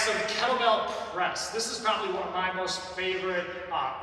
so the kettlebell press. This is probably one of my most favorite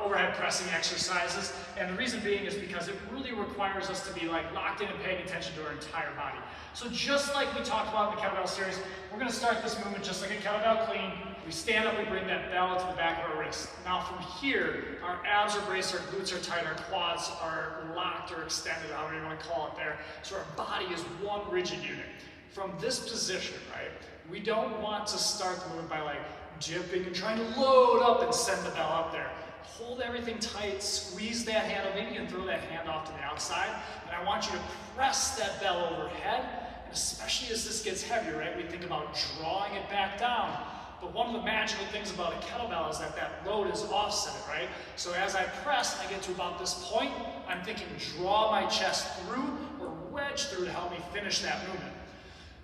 overhead pressing exercises, and the reason being is because it really requires us to be like locked in and paying attention to our entire body. So just like we talked about in the kettlebell series, we're going to start this movement just like a kettlebell clean. We stand up, we bring that bell to the back of our wrist. Now from here, our abs are braced, our glutes are tight, our quads are locked or extended, however you want to call it there. So our body is one rigid unit. From this position, right, we don't want to start the movement by like dipping and trying to load up and send the bell up there. Hold everything tight, squeeze that handle, maybe you can throw that hand off to the outside, and I want you to press that bell overhead, and especially as this gets heavier, right, we think about drawing it back down. But one of the magical things about a kettlebell is that that load is offset, right? So as I press and I get to about this point, I'm thinking draw my chest through or wedge through to help me finish that movement.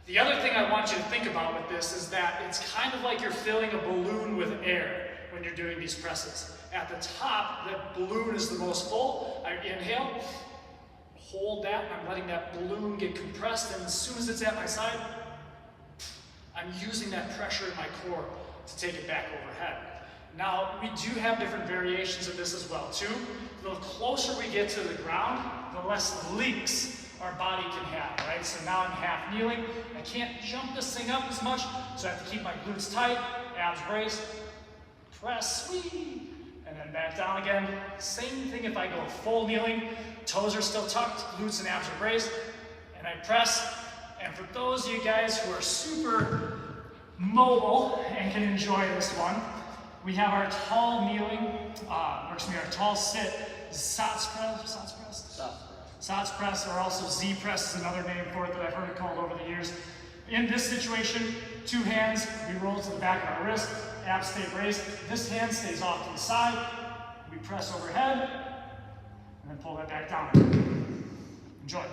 The other thing I want you to think about with this is that it's kind of like you're filling a balloon with air when you're doing these presses. At the top, the balloon is the most full. I inhale, hold that, and I'm letting that balloon get compressed, and as soon as it's at my side, I'm using that pressure in my core to take it back overhead. Now, we do have different variations of this as well, too. The closer we get to the ground, the less leaks our body can have, right? So now I'm half kneeling. I can't jump this thing up as much, so I have to keep my glutes tight, abs braced, press, sweep, and then back down again. Same thing if I go full kneeling. Toes are still tucked, glutes and abs are braced, and I press. And for those of you guys who are super mobile and can enjoy this one, we have our tall kneeling, our tall sit, Sats press, or also Z press is another name for it that I've heard it called over the years. In this situation, two hands, we roll to the back of our wrist, abs stay braced. This hand stays off to the side. We press overhead, and then pull that back down. Enjoy.